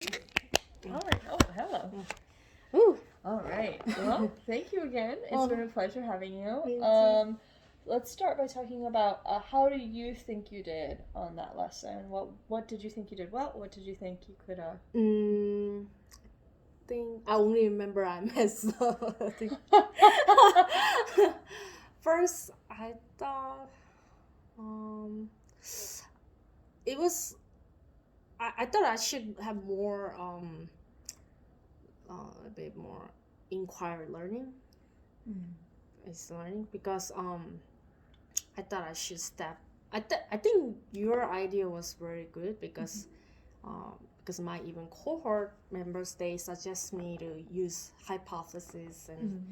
All right. Oh, hello. Ooh. All right. Well, thank you again. It's been a pleasure having you. Me too. Let's start by talking about how do you think you did on that lesson? What did you think you did well? What did you think you could? Think I only remember I messed up. First, I thought it was. I thought I should have more a bit more inquiry learning. It's learning because I thought I should step. I think your idea was very good because my even cohort members, they suggest me to use hypothesis and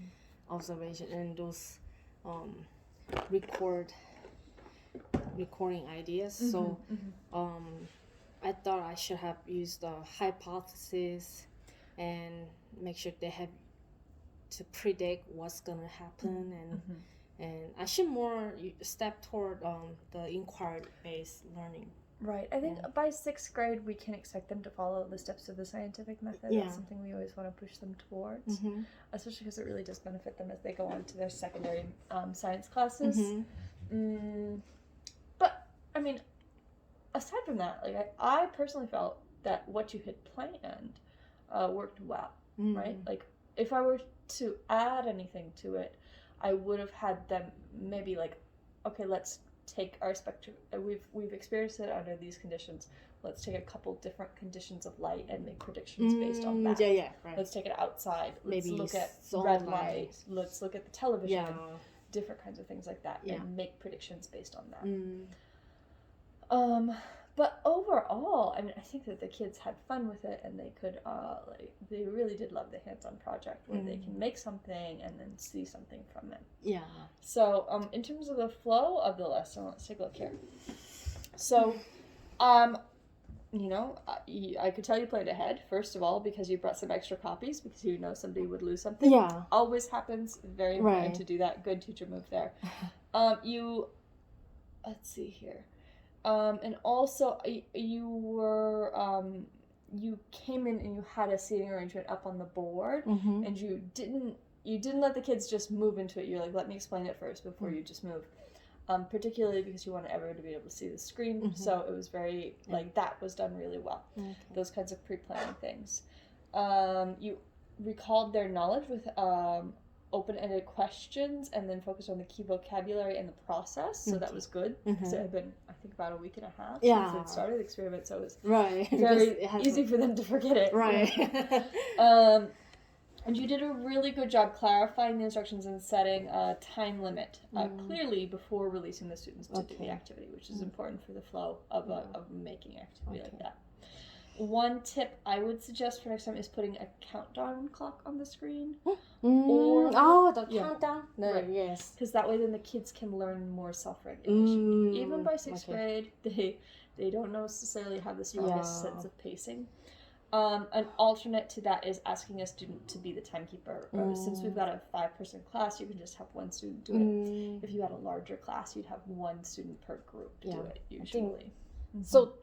observation and those recording ideas. So I thought I should have used the hypothesis and make sure they have to predict what's gonna happen and I should more step toward the inquiry-based learning. Right. I think by 6th grade we can expect them to follow the steps of the scientific method. That's something we always want to push them towards, especially because it really does benefit them as they go on to their secondary science classes. But I mean, aside from that, like I personally felt that what you had planned worked well, right? Like if I were to add anything to it, I would have had them maybe like, okay, let's take our spectrum. We've experienced it under these conditions. Let's take a couple different conditions of light and make predictions based on that. Yeah, right. Let's take it outside. Let's Maybe look at red light. Let's look at the television. Different kinds of things like that, and make predictions based on that. But overall, I mean, I think that the kids had fun with it, and they could, they really did love the hands-on project where they can make something and then see something from it. Yeah. So, in terms of the flow of the lesson, let's take a look here. So, you know, I could tell you planned ahead, first of all, because you brought some extra copies, because you know somebody would lose something. Yeah. Always happens. Very important to do that. Good teacher move there. Let's see here. And also, you were, you came in and you had a seating arrangement up on the board, and you didn't let the kids just move into it. You're like, let me explain it first before you just move. Particularly because you wanted everyone to be able to see the screen, so it was very, like, that was done really well. Those kinds of pre-planning things. You recalled their knowledge with open-ended questions and then focused on the key vocabulary and the process, so that was good because it had been, I think, about a week and a half since it started the experiment, so it was very easy for them to forget it. And you did a really good job clarifying the instructions and setting a time limit clearly before releasing the students to do the activity, which is important for the flow of making activity like that. One tip I would suggest for next time is putting a countdown clock on the screen. Or the countdown? Right. Yes. Because that way then the kids can learn more self-regulation. Even by 6th grade, they don't necessarily have the strongest sense of pacing. An alternate to that is asking a student to be the timekeeper. Since we've got a 5-person class, you can just have one student do it. If you had a larger class, you'd have one student per group do it, usually. So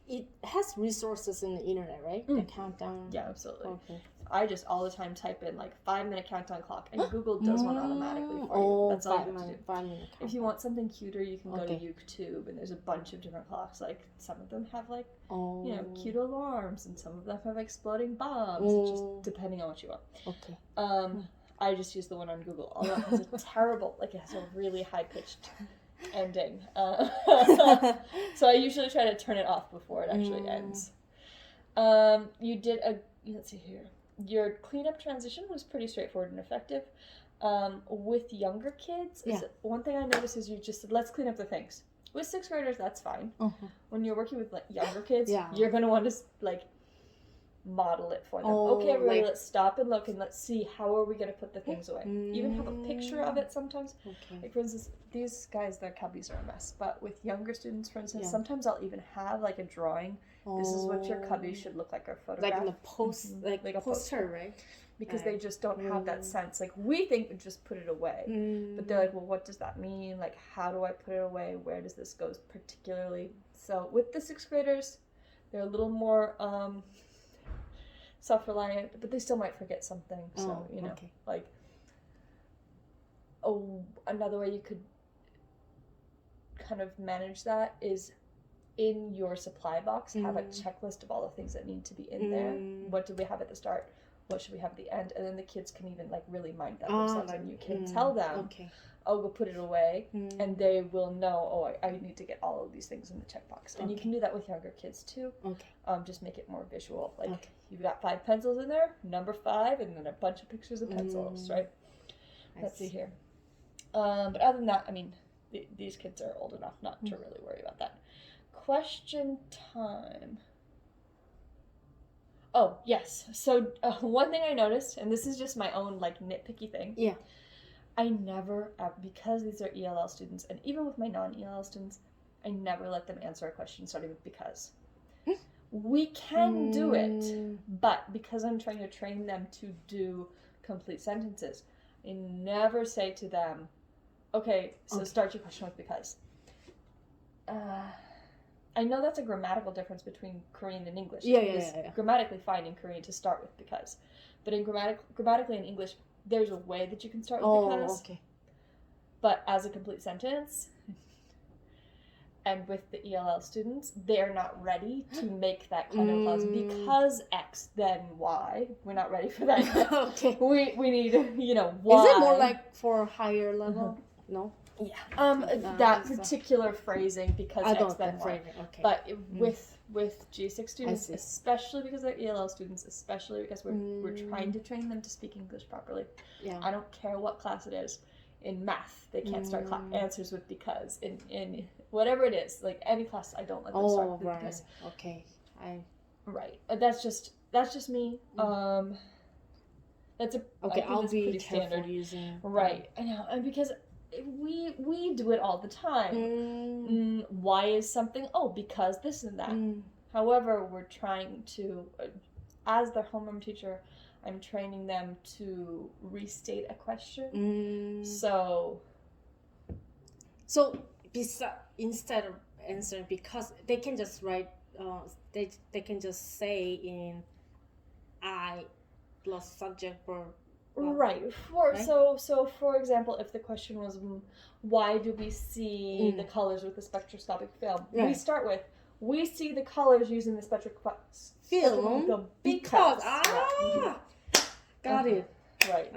it has resources in the internet, right? The countdown. Yeah, absolutely. Okay. I just all the time type in like 5-minute countdown clock, and Google does one automatically for you. That's all you have to do. 5-minute countdown. If you want something cuter, you can go to YouTube, and there's a bunch of different clocks. Like some of them have like cute alarms, and some of them have exploding bombs. Just depending on what you want. Okay. I just use the one on Google. Although it has a terrible, like it has a really high pitched ending. So I usually try to turn it off before it actually ends. You did let's see here. Your cleanup transition was pretty straightforward and effective. With younger kids, one thing I noticed is you just said, let's clean up the things. With 6th graders, that's fine. When you're working with like younger kids, you're going to want to like model it for them. Okay, everybody, let's stop and look and let's see how are we going to put the things away. Even have a picture of it sometimes. Like for instance, these guys, their cubbies are a mess. But with younger students, for instance, sometimes I'll even have like a drawing. This is what your cubby should look like, or photograph. Like in a post, like a poster, right? Because they just don't have that sense. Like we think just put it away, but they're like, well, what does that mean? Like, how do I put it away? Where does this go particularly? So with the 6th graders, they're a little more self-reliant, but they still might forget something. So, okay. like, another way you could kind of manage that is in your supply box, have a checklist of all the things that need to be in there. What do we have at the start? What should we have at the end? And then the kids can even like really mind that themselves, and you can tell them, oh, go put it away, and they will know, oh, I need to get all of these things in the checkbox. And you can do that with younger kids too. Just make it more visual. Like, you've got 5 pencils in there, number 5, and then a bunch of pictures of pencils, right? Let's see here. But other than that, I mean, these kids are old enough not to really worry about that. Question time. Oh, yes. So one thing I noticed, and this is just my own like nitpicky thing. Yeah. I never, because these are ELL students, and even with my non-ELL students, I never let them answer a question starting with because. We can do it, but because I'm trying to train them to do complete sentences, I never say to them, okay, so start your question with because. I know that's a grammatical difference between Korean and English. It's grammatically fine in Korean to start with because. But in grammatically in English, there's a way that you can start with because. But as a complete sentence, and with the ELL students, they're not ready to make that kind of clause. Because X, then Y. We're not ready for that. We need, Y. Is it more like for higher level? No? Yeah. That particular phrasing, because X, then Y. But with G6 students, especially because they're ELL students, especially because we're trying to train them to speak English properly. I don't care what class it is. In math, they can't start answers with because. In whatever it is, like any class, I don't let them start with because. Right. That's just me. That's I'll be pretty careful standard. Using. Right. I know, and because we do it all the time. Why is something? Oh, because this and that. However, we're trying to, as their homeroom teacher, I'm training them to restate a question. So instead of answering because, they can just write. They can just say in I plus subject verb. Right. So for example, if the question was, why do we see the colors with the spectroscopic film? We start with, we see the colors using the spectroscopic film because. Got it. Right.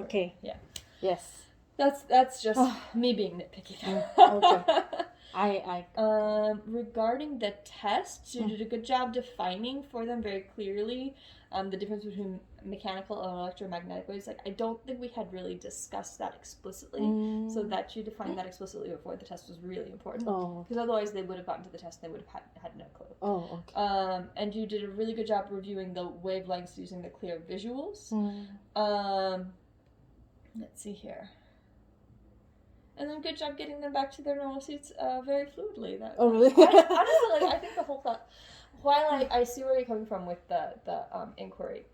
Okay. Yeah. Yes. That's just me being nitpicky. Regarding the tests, you did a good job defining for them very clearly the difference between mechanical and electromagnetic waves. Like, I don't think we had really discussed that explicitly, so that you defined that explicitly before the test was really important. Because otherwise they would have gotten to the test and they would have had no clue. And you did a really good job reviewing the wavelengths using the clear visuals. Let's see here. And then good job getting them back to their normal seats very fluidly. Really? Honestly, I think the whole class, while I see where you're coming from with the inquiry,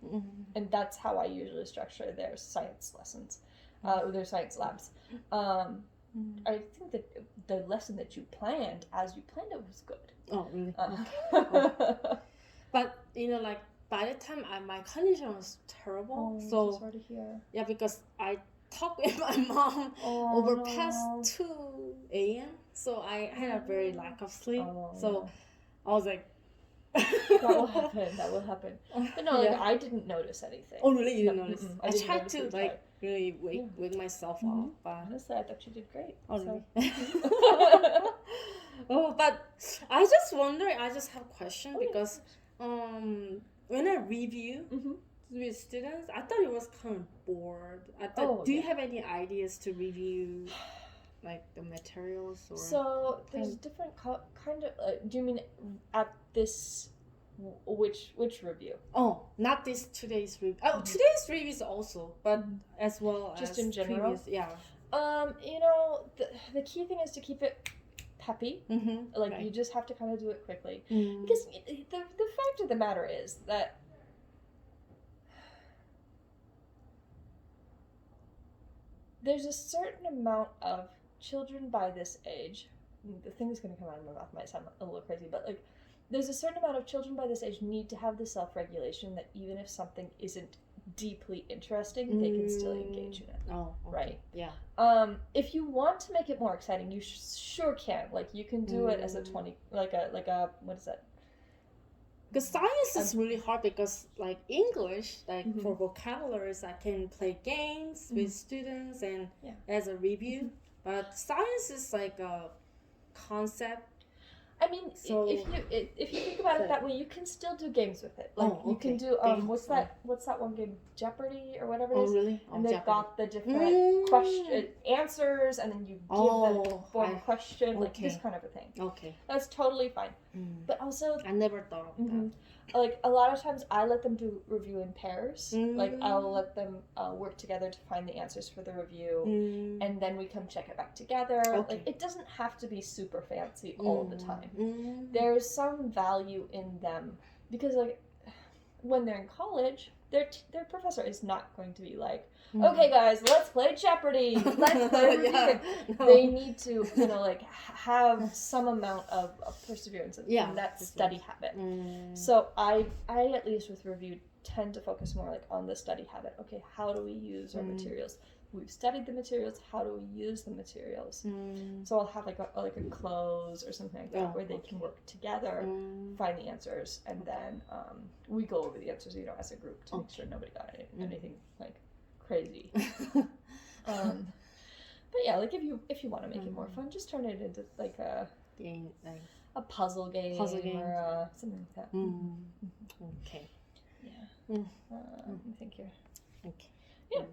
and that's how I usually structure their science lessons, their science labs. I think that the lesson that you planned, as you planned it, was good. Oh, really? But, like, by the time my condition was terrible. So sorry to hear. Yeah, because I talked with my mom over past 2 a.m. So I had a very lack of sleep. So I was like, that will happen. But no, I didn't notice anything. Oh, really? You didn't notice? I tried to really wake myself up. But honestly, I thought you did great. Oh, really? But I just wonder. I just have a question because when I review with students, I thought it was kind of bored. I thought, do you have any ideas to review, like the materials or? So there's different kind of. Do you mean at this? Which review? Oh, not this today's review. Oh, today's review is also, but as well just as in general. Previous, yeah. The key thing is to keep it peppy. You just have to kind of do it quickly because the fact of the matter is that there's a certain amount of children by this age. The thing that's going to come out of my mouth might sound a little crazy, but like there's a certain amount of children by this age need to have the self-regulation that even if something isn't deeply interesting, they can still engage in it. Oh, okay. Right? Yeah. If you want to make it more exciting, you sure can. Like, you can do it as a 20, like a what is that? Because science is really hard because, like, English, like, for vocabularies, I can play games with students and as a review. But science is like a concept. I mean, So, if you think about it that way, you can still do games with it. Like, you can do what's that one game, Jeopardy or whatever it is. Oh, really? And they've got the different answers, and then you give the form question, like this kind of a thing. Okay. That's totally fine. But also, I never thought of that. Like, a lot of times I let them do review in pairs. Like, I'll let them work together to find the answers for the review, and then we come check it back together. Okay. Like, it doesn't have to be super fancy all the time. There's some value in them because, like, when they're in college, their professor is not going to be like, okay guys, let's play Jeopardy, let's play review. They need to, like, have some amount of perseverance in that study habit. So I at least with review tend to focus more like on the study habit. Okay, how do we use our materials? We've studied the materials. How do we use the materials? So I'll have like a close or something like that where they can work together, find the answers, and then we go over the answers, as a group to make sure nobody got anything like crazy. But yeah, like if you want to make it more fun, just turn it into like a game, like a puzzle game or something like that. Okay. Yeah. I think you're. Okay. Yeah.